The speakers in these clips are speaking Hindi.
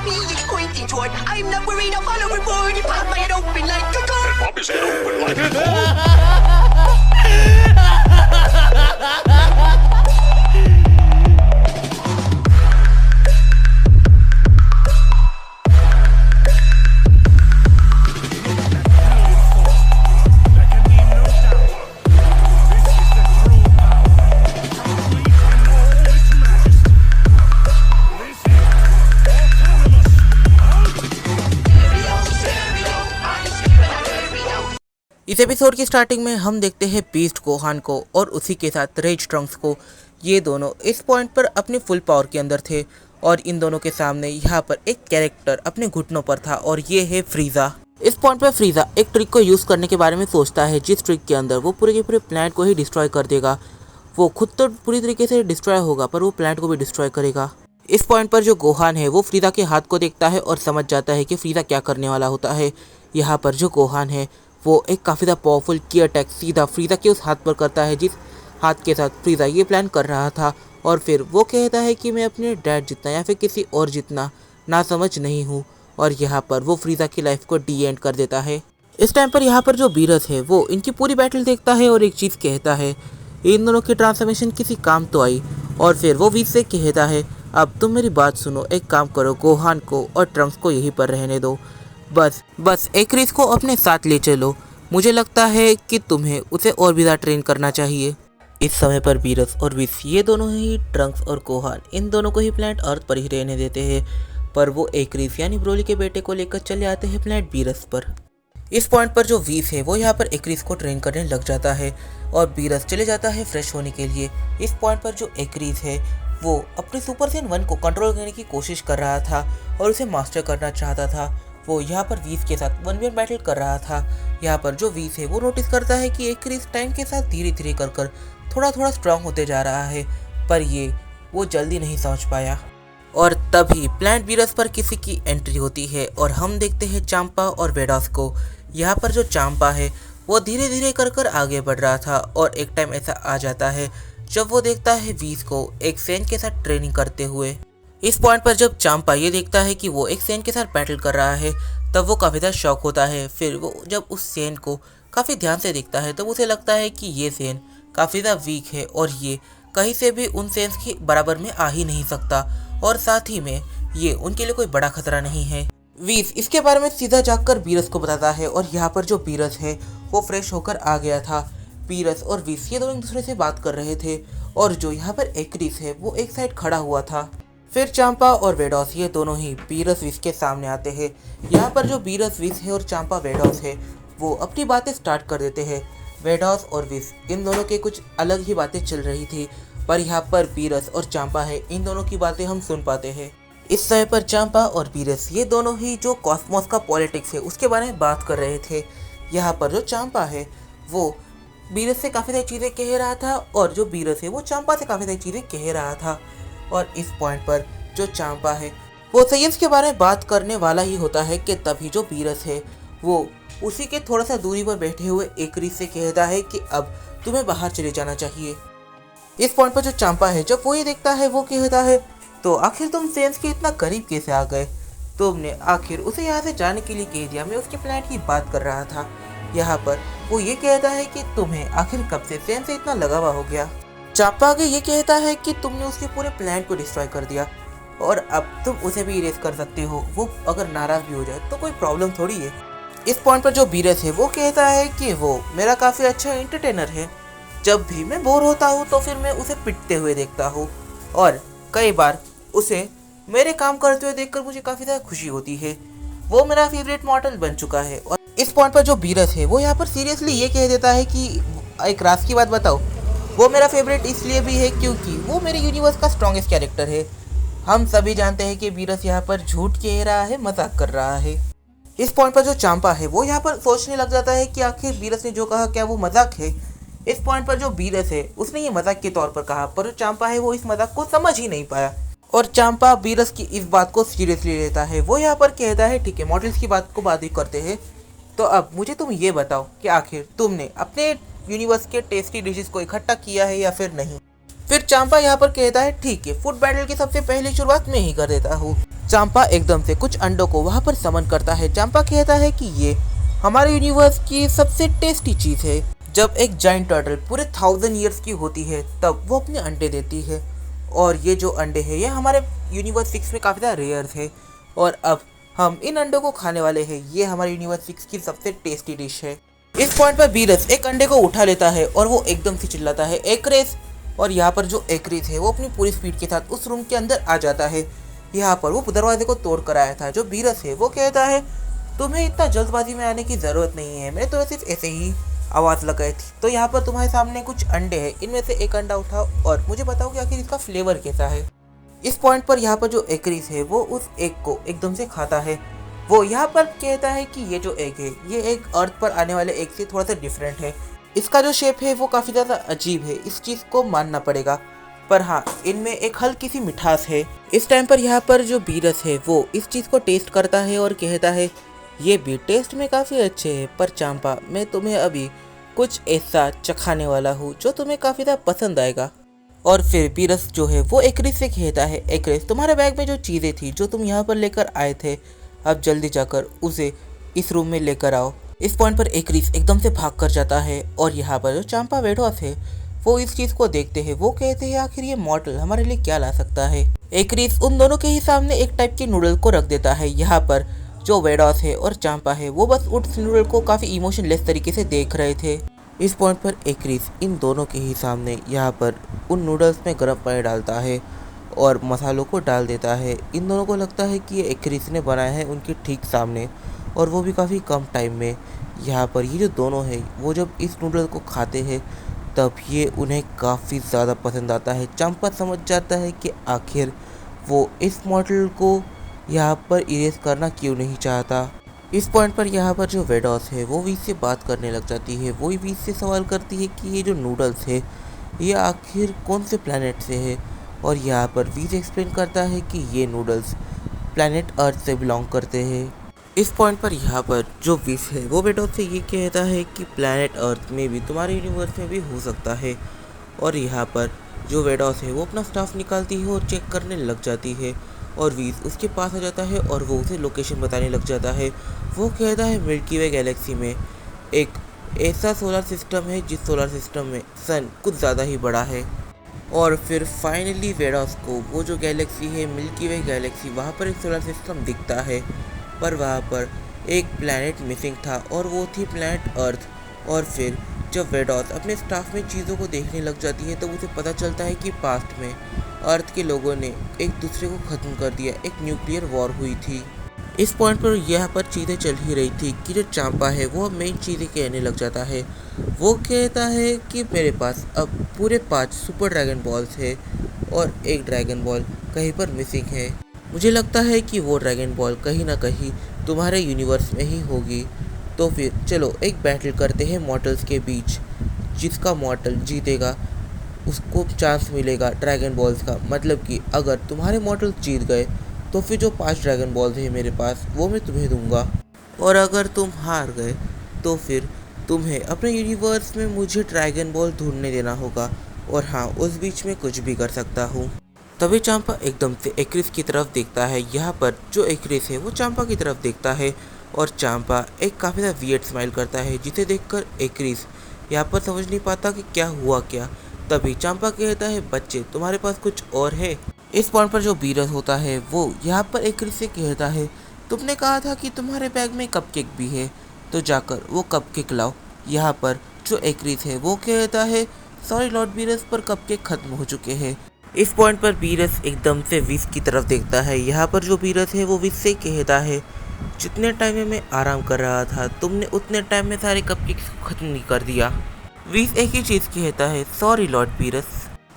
me it's pointing toward. I'm not worried, I'll follow reward. You pop my head open like a gun. And pop his head open like a gun. इस एपिसोड की स्टार्टिंग में हम देखते हैं बीस्ट गोहान को और उसी के साथ रेज ट्रंक्स को। ये दोनों इस पॉइंट पर अपनी फुल पावर के अंदर थे और इन दोनों के सामने यहाँ पर एक कैरेक्टर अपने घुटनों पर था और ये है फ्रीजा। इस पॉइंट पर फ्रीजा एक ट्रिक को यूज़ करने के बारे में सोचता है, जिस ट्रिक के अंदर वो पूरे के पूरे प्लैनेट को ही डिस्ट्रॉय कर देगा। वो खुद तो पूरी तरीके से डिस्ट्रॉय होगा पर वो प्लैनेट को भी डिस्ट्रॉय करेगा। इस पॉइंट पर जो गोहान है वो फ्रीजा के हाथ को देखता है और समझ जाता है कि फ्रीजा क्या करने वाला होता है। यहाँ पर जो गोहान है वो एक काफ़ी ज़्यादा पावरफुल की अटैक सीधा फ्रीजा के उस हाथ पर करता है जिस हाथ के साथ फ्रीजा ये प्लान कर रहा था। और फिर वो कहता है कि मैं अपने डैड जितना या फिर किसी और जितना ना समझ नहीं हूँ, और यहाँ पर वो फ्रीजा की लाइफ को डी एंड कर देता है। इस टाइम पर यहाँ पर जो बीरस है वो इनकी पूरी बैटल देखता है और एक चीज़ कहता है, इन दोनों की ट्रांसफॉर्मेशन किसी काम तो आई। और फिर वो वीस से कहता है, अब तुम मेरी बात सुनो, एक काम करो, गोहान को और ट्रंक्स को यहीं पर रहने दो, बस एक्रिस को अपने साथ ले चलो। मुझे लगता है कि तुम्हें उसे और भी ज़्यादा ट्रेन करना चाहिए। इस समय पर बीरस और विस ये दोनों ही ट्रंक्स और गोहान इन दोनों को ही प्लैनेट अर्थ पर ही रहने देते हैं, पर वो एक्रिस यानी ब्रोली के बेटे को लेकर चले आते हैं प्लैनेट बीरस पर। इस पॉइंट पर जो विस है वो यहाँ पर एक्रिस को ट्रेन करने लग जाता है और बीरस चले जाता है फ्रेश होने के लिए। इस पॉइंट पर जो एक्रिस है वो अपने सुपर सेन 1 को कंट्रोल करने की कोशिश कर रहा था और उसे मास्टर करना चाहता था। वो यहाँ पर वीस के साथ 1v1 बैटल कर रहा था। यहाँ पर जो वीस है वो नोटिस करता है कि एक्रिस टाइम के साथ धीरे धीरे कर थोड़ा थोड़ा स्ट्रांग होते जा रहा है, पर ये वो जल्दी नहीं समझ पाया। और तभी प्लैनेट बीरस पर किसी की एंट्री होती है और हम देखते हैं चांपा और वेडास को। यहाँ पर जो चांपा है वो धीरे धीरे कर आगे बढ़ रहा था और एक टाइम ऐसा आ जाता है जब वो देखता है वीस को एक सेन के साथ ट्रेनिंग करते हुए। इस पॉइंट पर जब चांपा ये देखता है कि वो एक सेन के साथ बैटल कर रहा है तब वो काफ़ी ज़्यादा शॉक होता है। फिर वो जब उस सेन को काफ़ी ध्यान से देखता है तब उसे लगता है कि ये सेन काफ़ी ज़्यादा वीक है और ये कहीं से भी उन सेन्स के बराबर में आ ही नहीं सकता, और साथ ही में ये उनके लिए कोई बड़ा खतरा नहीं है। वीस इसके बारे में सीधा जाकर बीरस को बताता है और यहाँ पर जो बीरस है वो फ्रेश होकर आ गया था। बीरस और वीस ये दोनों एक दूसरे से बात कर रहे थे और जो यहाँ पर एक्रिस है वो एक साइड खड़ा हुआ था। फिर चांपा और वेडॉस ये दोनों ही बीरस विस के सामने आते हैं। यहाँ पर जो बीरस विस है और चांपा वेडॉस है वो अपनी बातें स्टार्ट कर देते हैं। वेडॉस और विस इन दोनों के कुछ अलग ही बातें चल रही थी, पर यहाँ पर बीरस और चांपा है इन दोनों की बातें हम सुन पाते हैं। इस समय पर चांपा और बीरस ये दोनों ही जो कॉस्मोस का पॉलिटिक्स है उसके बारे में बात कर रहे थे। यहाँ पर जो चांपा है वो बीरस से काफ़ी सारी चीज़ें कह रहा था और जो बीरस है वो चांपा से काफ़ी सारी चीज़ें कह रहा था। और इस पॉइंट पर जो चांपा है वो साइंस के बारे में बात करने वाला ही होता है कि तभी जो बीरस है वो उसी के थोड़ा सा दूरी पर बैठे हुए एक्रिस से कहता है कि अब तुम्हें बाहर चले जाना चाहिए। इस पॉइंट पर जो चांपा है जब वो ये देखता है वो कहता है, तो आखिर तुम सेंस के इतना करीब कैसे आ गए? तुमने आखिर उसे यहाँ से जाने के लिए कह दिया, मैं उसके प्लान की बात कर रहा था। यहाँ पर वो ये कहता है कि तुम्हें आखिर कब से सेंस से इतना लगावा हो गया? चांपा आगे ये कहता है कि तुमने उसके पूरे प्लान को डिस्ट्रॉय कर दिया और अब तुम उसे भी इरेज कर सकते हो। वो अगर नाराज भी हो जाए तो कोई प्रॉब्लम थोड़ी है। इस पॉइंट पर जो बीरस है वो कहता है कि वो मेरा काफ़ी अच्छा एंटरटेनर है। जब भी मैं बोर होता हूँ तो फिर मैं उसे पिटते हुए देखता हूँ और कई बार उसे मेरे काम करते हुए देखकर मुझे काफ़ी ज़्यादा खुशी होती है। वो मेरा फेवरेट मॉडल बन चुका है। और इस पॉइंट पर जो बीरस है वो यहाँ पर सीरियसली ये कह देता है कि एक राज की बात बताओ, वो मेरा फेवरेट इसलिए भी है क्योंकि वो मेरे यूनिवर्स का स्ट्रॉन्गेस्ट कैरेक्टर है। हम सभी जानते हैं कि बीरस यहाँ पर झूठ कह रहा है, मजाक कर रहा है। इस पॉइंट पर जो चांपा है वो यहाँ पर सोचने लग जाता है कि आखिर बीरस ने जो कहा क्या वो मजाक है। इस पॉइंट पर जो बीरस है उसने ये मजाक के तौर पर कहा, पर जो चांपा है वो इस मजाक को समझ ही नहीं पाया और चांपा बीरस की इस बात को सीरियसली लेता है। वो यहाँ पर कहता है ठीक है, मॉडल्स की बात को बाद ही करते हैं, तो अब मुझे तुम ये बताओ कि आखिर तुमने अपने यूनिवर्स के टेस्टी डिशेस को इकट्ठा किया है या फिर नहीं। फिर चांपा यहाँ पर कहता है ठीक है, फूड बैटल की सबसे पहली शुरुआत मैं ही कर देता हूँ। चांपा एकदम से कुछ अंडों को वहाँ पर समन करता है। चांपा कहता है कि ये हमारे यूनिवर्स की सबसे टेस्टी चीज़ है। जब एक जाइंट टर्टल पूरे 1000 ईयर्स की होती है तब वो अपने अंडे देती है, और ये जो अंडे हैं ये हमारे यूनिवर्स 6 में काफ़ी ज़्यादा रेयर थे, और अब हम इन अंडों को खाने वाले हैं। ये हमारे यूनिवर्स 6 की सबसे टेस्टी डिश है। इस पॉइंट पर बीरस एक अंडे को उठा लेता है और वो एकदम से चिल्लाता है एक्रेस, और यहाँ पर जो एक्रेस है वो अपनी पूरी स्पीड के साथ उस रूम के अंदर आ जाता है। यहाँ पर वो दरवाजे को तोड़ कर आया था। जो बीरस है वो कहता है तुम्हें इतना जल्दबाजी में आने की ज़रूरत नहीं है, मैंने तुम्हें सिर्फ ऐसे ही आवाज़ लगाई थी। तो यहाँ पर तुम्हारे सामने कुछ अंडे हैं, इनमें से एक अंडा उठाओ और मुझे बताओ कि आखिर इसका फ्लेवर कैसा है। इस पॉइंट पर यहाँ पर जो एक्रेस है वो उस एग को एकदम से खाता है। वो यहाँ पर कहता है कि ये जो एग है ये एक अर्थ पर आने वाले एग से थोड़ा सा डिफरेंट है। इसका जो शेप है वो काफ़ी ज़्यादा अजीब है, इस चीज़ को मानना पड़ेगा, पर हाँ इनमें एक हल्की सी मिठास है। इस टाइम पर यहाँ पर जो बीरस है वो इस चीज़ को टेस्ट करता है और कहता है ये भी टेस्ट में काफ़ी अच्छे हैं, पर चांपा मैं तुम्हें अभी कुछ ऐसा चखाने वाला हूँ जो तुम्हें काफ़ी ज़्यादा पसंद आएगा। और फिर बीरस जो है वो एक्रेस से कहता है एक्रेस तुम्हारे बैग में जो चीज़ें थी जो तुम यहाँ पर लेकर आए थे, अब जल्दी जाकर उसे इस रूम में लेकर आओ। इस पॉइंट पर एक्रेस एकदम से भाग कर जाता है, और यहाँ पर जो चांपा वेडॉस है वो इस चीज़ को देखते हैं। वो कहते हैं आखिर ये मॉडल हमारे लिए क्या ला सकता है। एक्रेस उन दोनों के ही सामने एक टाइप के नूडल को रख देता है। यहाँ पर जो वेडॉस है और चांपा है वो बस उस नूडल को काफ़ी इमोशनलेस तरीके से देख रहे थे। इस पॉइंट पर एक्रेस इन दोनों के ही सामने यहाँ पर उन नूडल्स में गर्म पानी डालता है और मसालों को डाल देता है। इन दोनों को लगता है कि ये एक्रेस ने बनाया है उनके ठीक सामने, और वो भी काफ़ी कम टाइम में। यहाँ पर ये जो दोनों हैं वो जब इस नूडल को खाते हैं तब ये उन्हें काफ़ी ज़्यादा पसंद आता है। चंपा समझ जाता है कि आखिर वो इस मॉडल को यहाँ पर इरेज करना क्यों नहीं चाहता। इस पॉइंट पर यहाँ पर जो वेडॉस है वो वीज से बात करने लग जाती है। वो वीज से सवाल करती है कि ये जो नूडल्स है ये आखिर कौन से प्लैनेट से है, और यहाँ पर वीज एक्सप्लेन करता है कि ये नूडल्स प्लैनेट अर्थ से बिलोंग करते हैं। इस पॉइंट पर यहाँ पर जो विश है वो वेडॉस से ये कहता है कि प्लैनेट अर्थ में भी तुम्हारे यूनिवर्स में भी हो सकता है, और यहाँ पर जो वेडॉस है वो अपना स्टाफ निकालती है और चेक करने लग जाती है, और वीज उसके पास आ जाता है और वो उसे लोकेशन बताने लग जाता है। वो कहता है मिल्की वे गैलेक्सी में एक ऐसा सोलर सिस्टम है जिस सोलर सिस्टम में सन कुछ ज़्यादा ही बड़ा है, और फिर फाइनली वेडॉस को वो जो गैलेक्सी है मिल्की वे गैलेक्सी वहाँ पर एक सोलर सिस्टम दिखता है, पर वहाँ पर एक प्लैनेट मिसिंग था और वो थी प्लैनेट अर्थ। और फिर जब वेडॉस अपने स्टाफ में चीज़ों को देखने लग जाती है तो उसे पता चलता है कि पास्ट में अर्थ के लोगों ने एक दूसरे को ख़त्म कर दिया, एक न्यूक्लियर वॉर हुई थी। इस पॉइंट पर यहाँ पर चीज़ें चल ही रही थी कि जो चांपा है वो मेन चीज़ें कहने लग जाता है। वो कहता है कि मेरे पास अब पूरे 5 सुपर ड्रैगन बॉल्स है और एक ड्रैगन बॉल कहीं पर मिसिंग है। मुझे लगता है कि वो ड्रैगन बॉल कहीं ना कहीं तुम्हारे यूनिवर्स में ही होगी। तो फिर चलो एक बैटल करते हैं मॉर्टल्स के बीच, जिसका मॉर्टल जीतेगा उसको चांस मिलेगा ड्रैगन बॉल्स का। मतलब कि अगर तुम्हारे मॉर्टल्स जीत गए तो फिर जो 5 ड्रैगन बॉल्स हैं मेरे पास वो मैं तुम्हें दूंगा, और अगर तुम हार गए तो फिर तुम्हें अपने यूनिवर्स में मुझे ड्रैगन बॉल ढूंढने देना होगा, और हाँ उस बीच में कुछ भी कर सकता हूँ। तभी चांपा एकदम से एक्रेस की तरफ देखता है। यहाँ पर जो एक्रेस है वो चांपा की तरफ देखता है, और चांपा एक काफ़ी ज़्यादा वियर्ड स्माइल करता है, जिसे देखकर एक्रेस यहाँ पर समझ नहीं पाता कि क्या हुआ क्या। तभी चांपा कहता है बच्चे तुम्हारे पास कुछ और है। इस पॉइंट पर जो बीरस होता है वो यहाँ पर एक्रेस से कहता है तुमने कहा था कि तुम्हारे बैग में कपकेक भी है, तो जाकर वो कपकेक लाओ। यहाँ पर जो एक्रेस है वो कहता है सॉरी लॉर्ड बीरस, पर कपकेक खत्म हो चुके हैं। इस पॉइंट पर बीरस एकदम से विश की तरफ देखता है। यहाँ पर जो बीरस है वो विश से कहता है जितने टाइम में मैं आराम कर रहा था तुमने उतने टाइम में सारे कपकेक्स को खत्म नहीं कर दिया। विश एक ही चीज़ कहता है सॉरी लॉर्ड बीरस।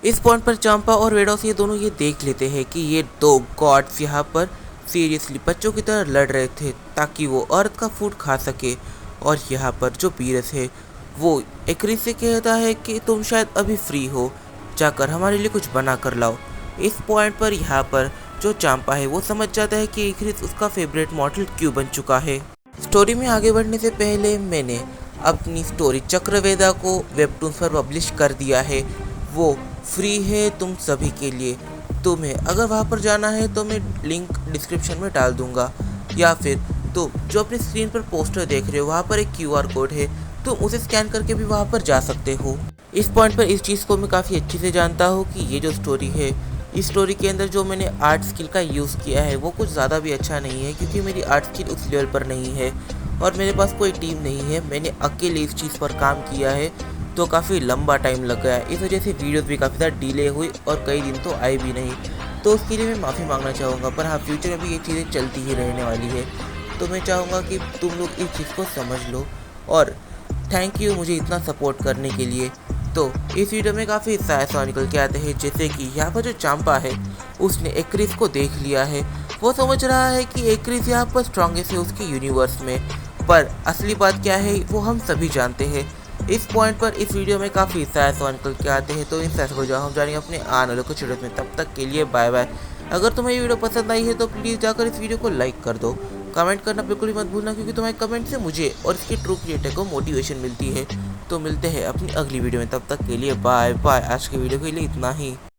इस पॉइंट पर चांपा और वेडॉस ये दोनों ये देख लेते हैं कि ये 2 गॉड्स यहाँ पर सीरियसली बच्चों की तरह लड़ रहे थे ताकि वो अर्थ का फूड खा सके। और यहाँ पर जो बीरस है वो एक्रेस से कहता है कि तुम शायद अभी फ्री हो, जाकर हमारे लिए कुछ बना कर लाओ। इस पॉइंट पर यहाँ पर जो चांपा है वो समझ जाता है कि एक्रेस उसका फेवरेट मॉडल क्यों बन चुका है। स्टोरी में आगे बढ़ने से पहले मैंने अपनी स्टोरी चक्रवेदा को वेबटून्स पर पब्लिश कर दिया है। वो फ्री है तुम सभी के लिए। तुम्हें अगर वहाँ पर जाना है तो मैं लिंक डिस्क्रिप्शन में डाल दूंगा, या फिर तुम जो अपनी स्क्रीन पर पोस्टर देख रहे हो वहाँ पर एक QR कोड है, तुम उसे स्कैन करके भी वहाँ पर जा सकते हो। इस पॉइंट पर इस चीज़ को मैं काफ़ी अच्छे से जानता हूँ कि ये जो स्टोरी है, इस स्टोरी के अंदर जो मैंने आर्ट स्किल का यूज़ किया है वो कुछ ज़्यादा भी अच्छा नहीं है, क्योंकि मेरी आर्ट स्किल उस लेवल पर नहीं है और मेरे पास कोई टीम नहीं है। मैंने अकेले इस चीज़ पर काम किया है, तो काफ़ी लंबा टाइम लग गया। इस वजह से वीडियोस भी काफ़ी ज़्यादा डिले हुई और कई दिन तो आए भी नहीं, तो उसके लिए मैं माफ़ी मांगना चाहूँगा। पर हाँ, फ्यूचर में भी ये चीज़ें चलती ही रहने वाली है, तो मैं चाहूँगा कि तुम लोग इस चीज़ को समझ लो। और थैंक यू मुझे इतना सपोर्ट करने के लिए। तो इस वीडियो में काफ़ी ऐसा निकल के आते हैं, जैसे कि यहाँ पर जो चांपा है उसने एक्रिस को देख लिया है। वो समझ रहा है कि एक्रिस यहाँ पर स्ट्रॉन्गेस्ट है उसके यूनिवर्स में, पर असली बात क्या है वो हम सभी जानते हैं। इस पॉइंट पर इस वीडियो में काफ़ी ऐसा निकल के आते हैं, तो इन सैस को जो हम जानेंगे अपने आने वाले कुछ वीडियो में। तब तक के लिए बाय बाय। अगर तुम्हें ये वीडियो पसंद आई है तो प्लीज़ जाकर इस वीडियो को लाइक कर दो। कमेंट करना बिल्कुल भी मत भूलना, क्योंकि तुम्हारे कमेंट से मुझे और इसके ट्रू क्रिएटर को मोटिवेशन मिलती है। तो मिलते हैं अपनी अगली वीडियो में, तब तक के लिए बाय बाय। आज के वीडियो के लिए इतना ही।